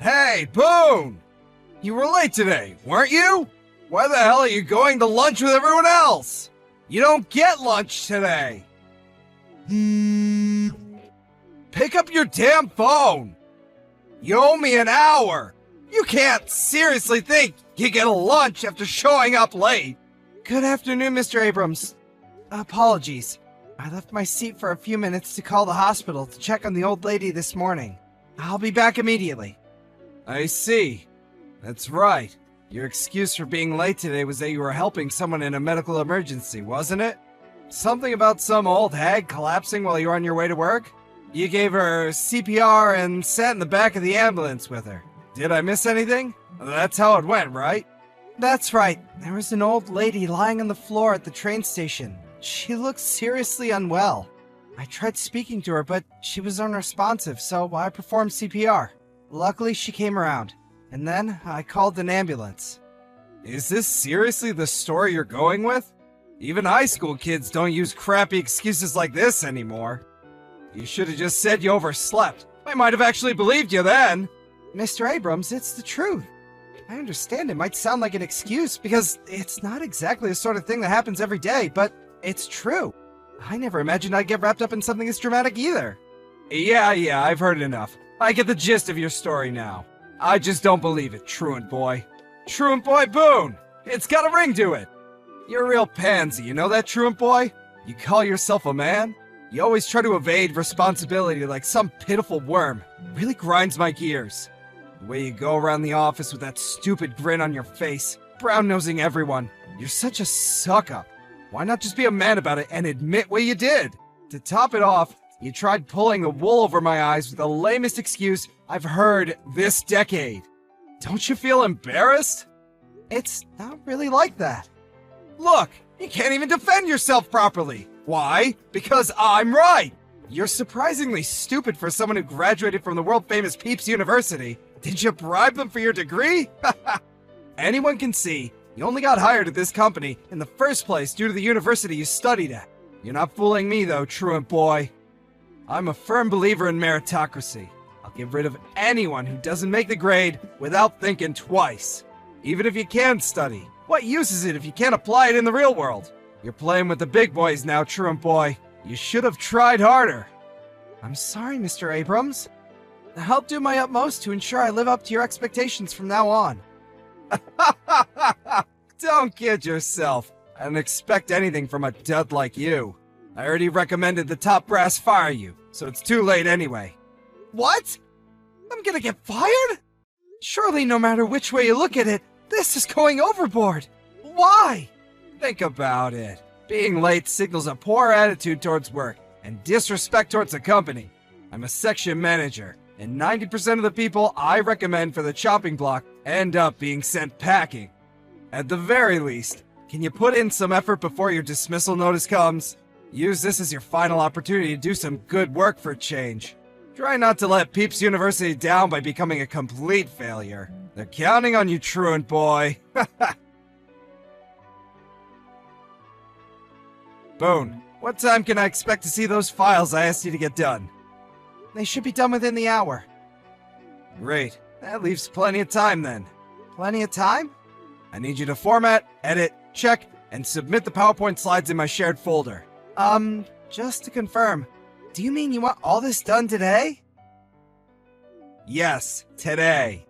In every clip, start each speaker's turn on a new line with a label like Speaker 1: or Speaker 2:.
Speaker 1: Hey, Boone! You were late today, weren't you? Why the hell are you going to lunch with everyone else? You don't get lunch today. Pick up your damn phone. You owe me an hour. You can't seriously think you get a lunch after showing up late.
Speaker 2: Good afternoon, Mr. Abrams. Apologies. I left my seat for a few minutes to call the hospital to check on the old lady this morning. I'll be back immediately.
Speaker 1: I see. That's right. Your excuse for being late today was that you were helping someone in a medical emergency, wasn't it? Something about some old hag collapsing while you were on your way to work? You gave her CPR and sat in the back of the ambulance with her. Did I miss anything? That's how it went, right?
Speaker 2: That's right. There was an old lady lying on the floor at the train station. She looked seriously unwell. I tried speaking to her, but she was unresponsive, so I performed CPR. Luckily, she came around, and then I called an ambulance.
Speaker 1: Is this seriously the story you're going with? Even high school kids don't use crappy excuses like this anymore. You should have just said you overslept. I might have actually believed you then.
Speaker 2: Mr. Abrams, it's the truth. I understand it might sound like an excuse because it's not exactly the sort of thing that happens every day, but it's true. I never imagined I'd get wrapped up in something this dramatic either.
Speaker 1: Yeah, I've heard enough. I get the gist of your story now. I just don't believe it, Truant Boy. Truant Boy Boone! It's got a ring to it! You're a real pansy, you know that, Truant Boy? You call yourself a man? You always try to evade responsibility like some pitiful worm. It really grinds my gears. The way you go around the office with that stupid grin on your face, brown-nosing everyone. You're such a suck-up. Why not just be a man about it and admit what you did? To top it off, you tried pulling the wool over my eyes with the lamest excuse I've heard this decade. Don't you feel embarrassed?
Speaker 2: It's not really like that.
Speaker 1: Look, you can't even defend yourself properly. Why? Because I'm right. You're surprisingly stupid for someone who graduated from the world-famous Peeps University. Did you bribe them for your degree? Anyone can see you only got hired at this company in the first place due to the university you studied at. You're not fooling me though, Truant Boy. I'm a firm believer in meritocracy. I'll get rid of anyone who doesn't make the grade without thinking twice. Even if you can study, what use is it if you can't apply it in the real world? You're playing with the big boys now, Truant Boy. You should have tried harder.
Speaker 2: I'm sorry, Mr. Abrams. I'll do my utmost to ensure I live up to your expectations from now on.
Speaker 1: Don't kid yourself. I don't expect anything from a dud like you. I already recommended the top brass fire you, so it's too late anyway.
Speaker 2: What? I'm gonna get fired? Surely no matter which way you look at it, this is going overboard. Why?
Speaker 1: Think about it. Being late signals a poor attitude towards work and disrespect towards the company. I'm a section manager, and 90% of the people I recommend for the chopping block end up being sent packing. At the very least, can you put in some effort before your dismissal notice comes? Use this as your final opportunity to do some good work for a change. Try not to let Peeps University down by becoming a complete failure. They're counting on you, Truant Boy. Boone, what time can I expect to see those files I asked you to get done?
Speaker 2: They should be done within the hour.
Speaker 1: Great. That leaves plenty of time then.
Speaker 2: Plenty of time?
Speaker 1: I need you to format, edit, check, and submit the PowerPoint slides in my shared folder.
Speaker 2: Just to confirm, do you mean you want all this done today?
Speaker 1: Yes, today.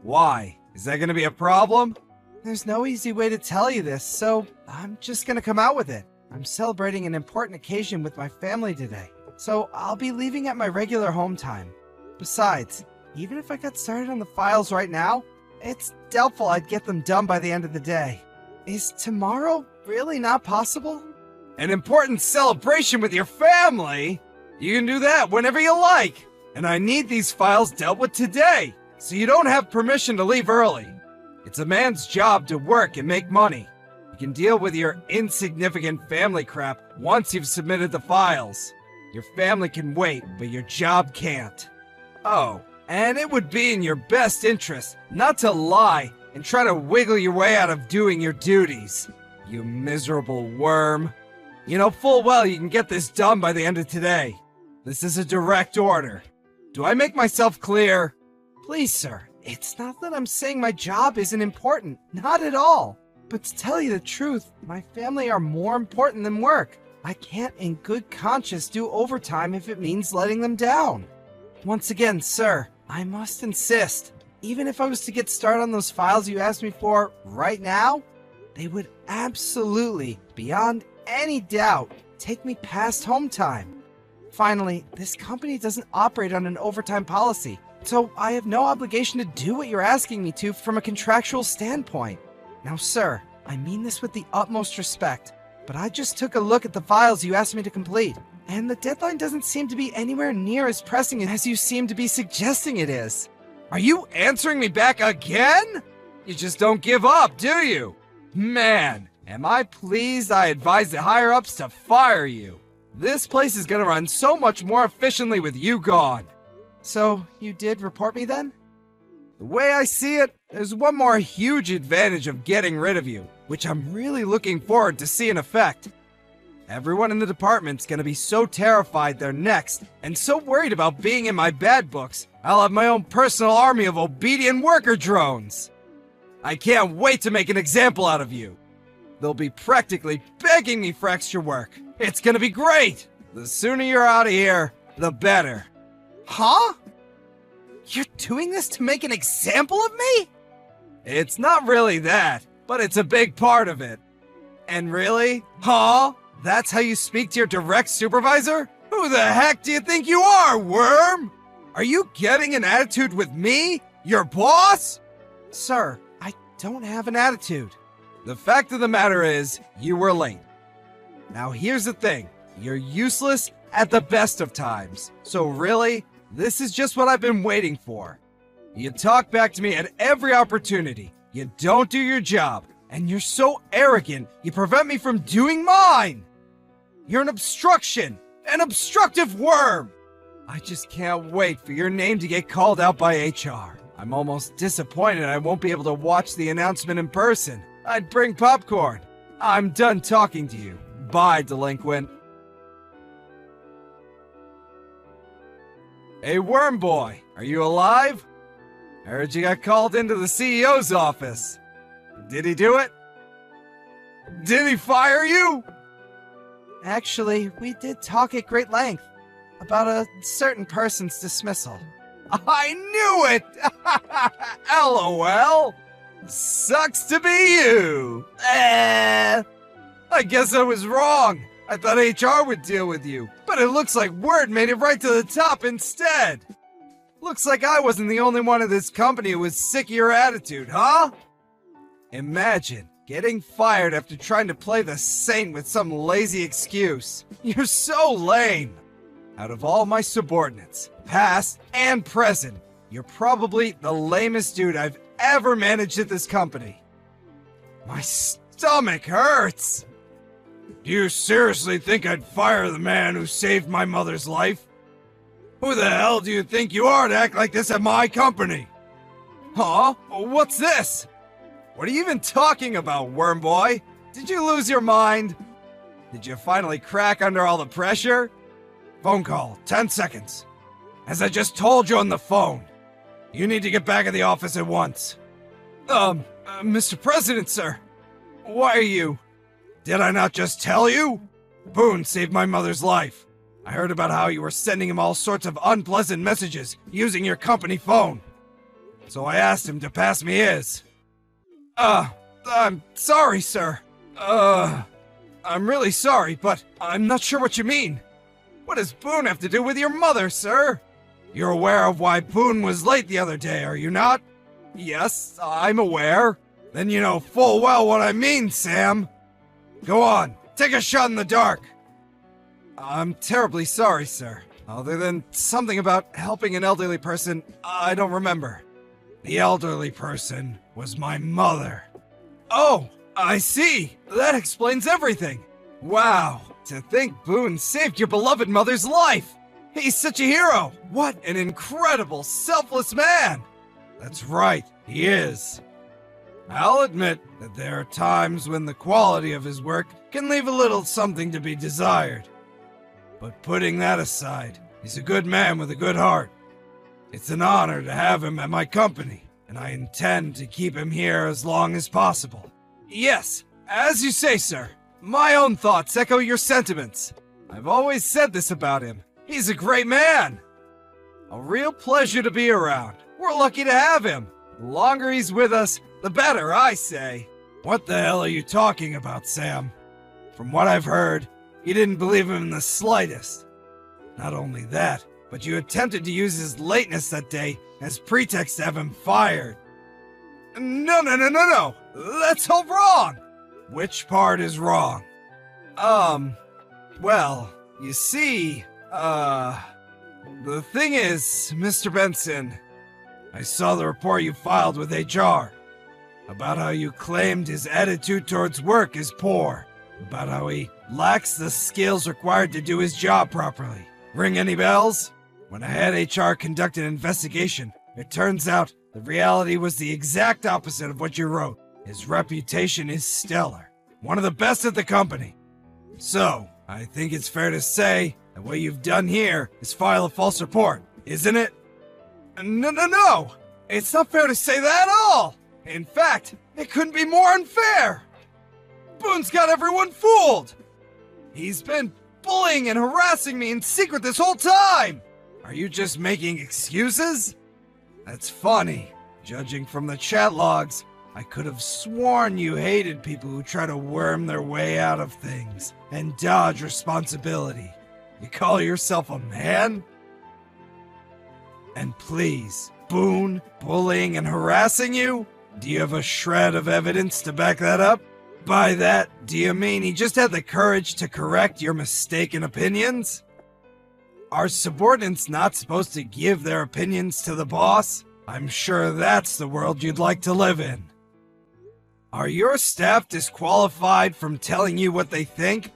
Speaker 1: Why? Is that gonna be a problem?
Speaker 2: There's no easy way to tell you this, so I'm just gonna come out with it. I'm celebrating an important occasion with my family today, so I'll be leaving at my regular home time. Besides, even if I got started on the files right now, it's doubtful I'd get them done by the end of the day. Is tomorrow really not possible?
Speaker 1: An important celebration with your family? You can do that whenever you like. And I need these files dealt with today, so you don't have permission to leave early. It's a man's job to work and make money. You can deal with your insignificant family crap once you've submitted the files. Your family can wait, but your job can't. Oh, and it would be in your best interest not to lie and try to wiggle your way out of doing your duties. You miserable worm. You know full well you can get this done by the end of today. This is a direct order. Do I make myself clear?
Speaker 2: Please, sir, it's not that I'm saying my job isn't important. Not at all. But to tell you the truth, my family are more important than work. I can't in good conscience do overtime if it means letting them down. Once again, sir, I must insist, even if I was to get started on those files you asked me for right now, they would absolutely, beyond any doubt, take me past home time. Finally, this company doesn't operate on an overtime policy, so I have no obligation to do what you're asking me to from a contractual standpoint. Now, sir, I mean this with the utmost respect, but I just took a look at the files you asked me to complete, and the deadline doesn't seem to be anywhere near as pressing as you seem to be suggesting it is.
Speaker 1: Are you answering me back again? You just don't give up, do you? Man, am I pleased I advised the higher-ups to fire you. This place is gonna run so much more efficiently with you gone.
Speaker 2: So, you did report me then?
Speaker 1: The way I see it, there's one more huge advantage of getting rid of you, which I'm really looking forward to see in effect. Everyone in the department's gonna be so terrified they're next, and so worried about being in my bad books, I'll have my own personal army of obedient worker drones. I can't wait to make an example out of you. They'll be practically begging me for extra work. It's gonna be great! The sooner you're out of here, the better.
Speaker 2: Huh? You're doing this to make an example of me?
Speaker 1: It's not really that, but it's a big part of it. And really? Huh? That's how you speak to your direct supervisor? Who the heck do you think you are, worm? Are you getting an attitude with me, your boss?
Speaker 2: Sir, I don't have an attitude.
Speaker 1: The fact of the matter is, you were late. Now here's the thing, you're useless at the best of times. So really, this is just what I've been waiting for. You talk back to me at every opportunity. You don't do your job, and you're so arrogant, you prevent me from doing mine. You're an obstruction, an obstructive worm. I just can't wait for your name to get called out by HR. I'm almost disappointed I won't be able to watch the announcement in person. I'd bring popcorn. I'm done talking to you. Bye, delinquent. Hey, Worm Boy, are you alive? I heard you got called into the CEO's office. Did he do it? Did he fire you?
Speaker 2: Actually, we did talk at great length about a certain person's dismissal.
Speaker 1: I knew it! LOL! Sucks to be you! I guess I was wrong. I thought HR would deal with you, but it looks like word made it right to the top instead. Looks like I wasn't the only one in this company who was sick of your attitude, huh? Imagine getting fired after trying to play the saint with some lazy excuse. You're so lame. Out of all my subordinates, past and present, you're probably the lamest dude I've ever managed at this company. My stomach hurts. Do you seriously think I'd fire the man who saved my mother's life? Who the hell do you think you are to act like this at my company? Huh? What's this? What are you even talking about, Worm Boy? Did you lose your mind? Did you finally crack under all the pressure? Phone call, 10 seconds. As I just told you on the phone, you need to get back at the office at once. Mr. President, sir. Why are you? Did I not just tell you? Boone saved my mother's life. I heard about how you were sending him all sorts of unpleasant messages using your company phone. So I asked him to pass me his. I'm sorry, sir. I'm really sorry, but I'm not sure what you mean. What does Boone have to do with your mother, sir? You're aware of why Boone was late the other day, are you not? Yes, I'm aware. Then you know full well what I mean, Sam. Go on, take a shot in the dark. I'm terribly sorry, sir. Other than something about helping an elderly person, I don't remember. The elderly person was my mother. Oh, I see. That explains everything. Wow, to think Boone saved your beloved mother's life. He's such a hero. What an incredible, selfless man. That's right, he is. I'll admit that there are times when the quality of his work can leave a little something to be desired. But putting that aside, he's a good man with a good heart. It's an honor to have him at my company, and I intend to keep him here as long as possible. Yes, as you say, sir. My own thoughts echo your sentiments. I've always said this about him. He's a great man. A real pleasure to be around. We're lucky to have him. The longer he's with us, the better, I say. What the hell are you talking about, Sam? From what I've heard, you didn't believe him in the slightest. Not only that, but you attempted to use his lateness that day as pretext to have him fired. No. That's all wrong. Which part is wrong? Well, you see, the thing is, Mr. Benson, I saw the report you filed with HR about how you claimed his attitude towards work is poor, about how he lacks the skills required to do his job properly. Ring any bells? When I had HR conduct an investigation, it turns out the reality was the exact opposite of what you wrote. His reputation is stellar, one of the best at the company. So, I think it's fair to say that what you've done here is file a false report, isn't it? No! It's not fair to say that at all! In fact, it couldn't be more unfair! Boone's got everyone fooled! He's been bullying and harassing me in secret this whole time! Are you just making excuses? That's funny. Judging from the chat logs, I could have sworn you hated people who try to worm their way out of things and dodge responsibility. You call yourself a man? And please, Boone bullying and harassing you? Do you have a shred of evidence to back that up? By that, do you mean he just had the courage to correct your mistaken opinions? Are subordinates not supposed to give their opinions to the boss? I'm sure that's the world you'd like to live in. Are your staff disqualified from telling you what they think?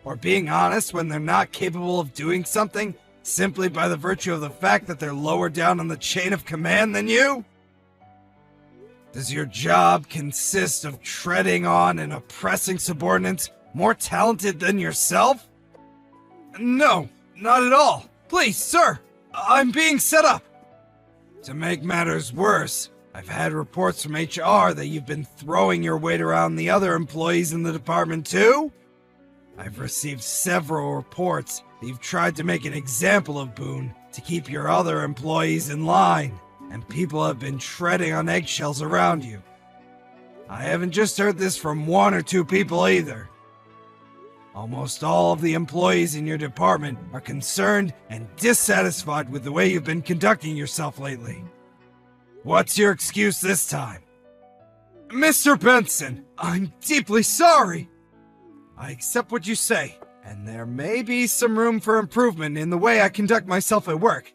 Speaker 1: Or being honest when they're not capable of doing something simply by the virtue of the fact that they're lower down on the chain of command than you? Does your job consist of treading on and oppressing subordinates more talented than yourself? No, not at all. Please, sir, I'm being set up. To make matters worse, I've had reports from HR that you've been throwing your weight around the other employees in the department too? I've received several reports that you've tried to make an example of Boone to keep your other employees in line, and people have been treading on eggshells around you. I haven't just heard this from one or two people either. Almost all of the employees in your department are concerned and dissatisfied with the way you've been conducting yourself lately. What's your excuse this time? Mr. Benson, I'm deeply sorry. I accept what you say, and there may be some room for improvement in the way I conduct myself at work.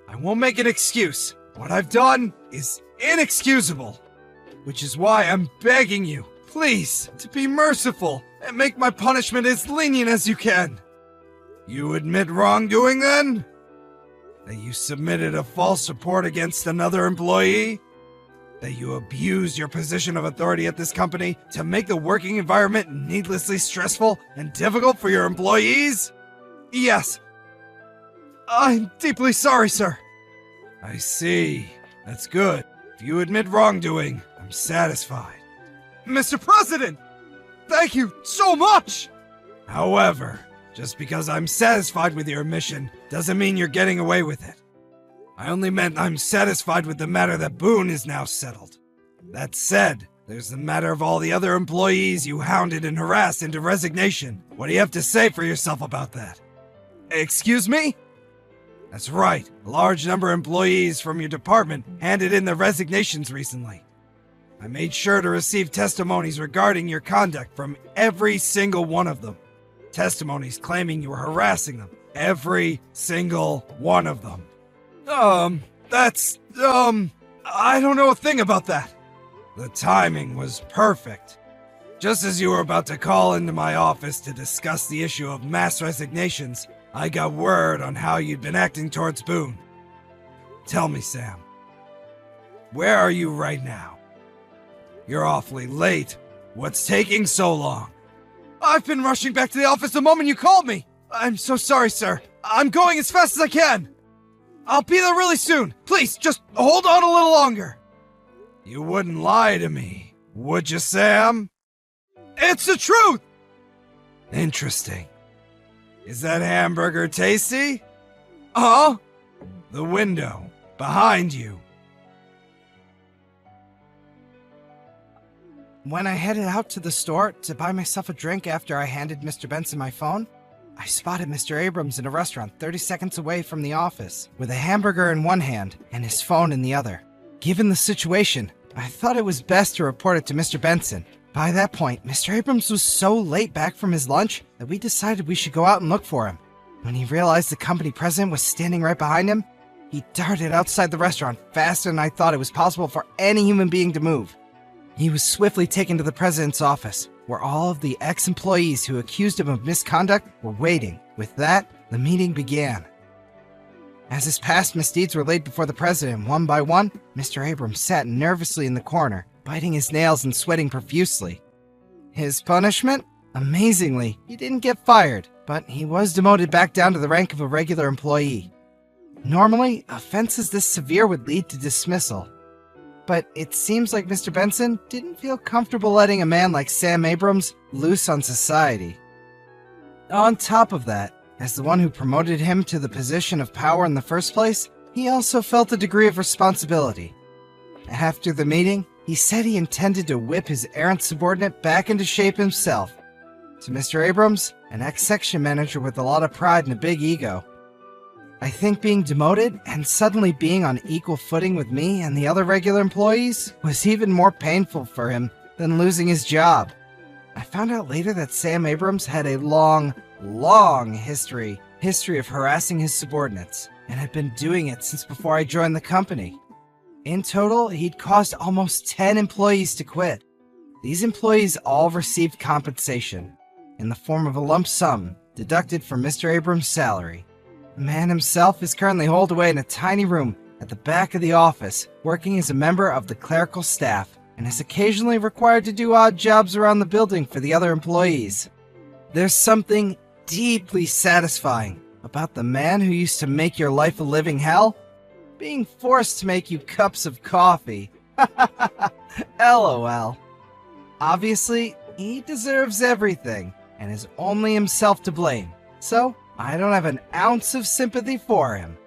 Speaker 1: I won't make an excuse. What I've done is inexcusable, which is why I'm begging you, please, to be merciful and make my punishment as lenient as you can. You admit wrongdoing then? That you submitted a false report against another employee? That you abused your position of authority at this company to make the working environment needlessly stressful and difficult for your employees? Yes. I'm deeply sorry, sir. I see. That's good. If you admit wrongdoing, I'm satisfied. Mr. President! Thank you so much! However, just because I'm satisfied with your admission doesn't mean you're getting away with it. I only meant I'm satisfied with the matter that Boone is now settled. That said, there's the matter of all the other employees you hounded and harassed into resignation. What do you have to say for yourself about that? Excuse me? That's right. A large number of employees from your department handed in their resignations recently. I made sure to receive testimonies regarding your conduct from every single one of them. Testimonies claiming you were harassing them. Every single one of them. I don't know a thing about that. The timing was perfect. Just as you were about to call into my office to discuss the issue of mass resignations, I got word on how you'd been acting towards Boone. Tell me, Sam, where are you right now? You're awfully late. What's taking so long? I've been rushing back to the office the moment you called me. I'm so sorry, sir. I'm going as fast as I can.
Speaker 2: I'll be there really soon. Please, just hold on a little longer.
Speaker 1: You wouldn't lie to me, would you, Sam?
Speaker 2: It's the truth!
Speaker 1: Interesting. Is that hamburger tasty?
Speaker 2: Huh?
Speaker 1: The window, behind you.
Speaker 2: When I headed out to the store to buy myself a drink after I handed Mr. Benson my phone, I spotted Mr. Abrams in a restaurant 30 seconds away from the office, with a hamburger in one hand and his phone in the other. Given the situation, I thought it was best to report it to Mr. Benson. By that point, Mr. Abrams was so late back from his lunch that we decided we should go out and look for him. When he realized the company president was standing right behind him, he darted outside the restaurant faster than I thought it was possible for any human being to move. He was swiftly taken to the president's office, where all of the ex-employees who accused him of misconduct were waiting. With that, the meeting began. As his past misdeeds were laid before the president one by one, Mr. Abrams sat nervously in the corner, biting his nails and sweating profusely. His punishment? Amazingly, he didn't get fired, but he was demoted back down to the rank of a regular employee. Normally, offenses this severe would lead to dismissal. But it seems like Mr. Benson didn't feel comfortable letting a man like Sam Abrams loose on society. On top of that, as the one who promoted him to the position of power in the first place, he also felt a degree of responsibility. After the meeting, he said he intended to whip his errant subordinate back into shape himself. To Mr. Abrams, an ex-section manager with a lot of pride and a big ego, I think being demoted and suddenly being on equal footing with me and the other regular employees was even more painful for him than losing his job. I found out later that Sam Abrams had a long history of harassing his subordinates, and had been doing it since before I joined the company. In total, he'd caused almost 10 employees to quit. These employees all received compensation in the form of a lump sum deducted from Mr. Abrams' salary. The man himself is currently holed away in a tiny room at the back of the office, working as a member of the clerical staff, and is occasionally required to do odd jobs around the building for the other employees. There's something deeply satisfying about the man who used to make your life a living hell being forced to make you cups of coffee. LOL. Obviously, he deserves everything, and is only himself to blame, so I don't have an ounce of sympathy for him.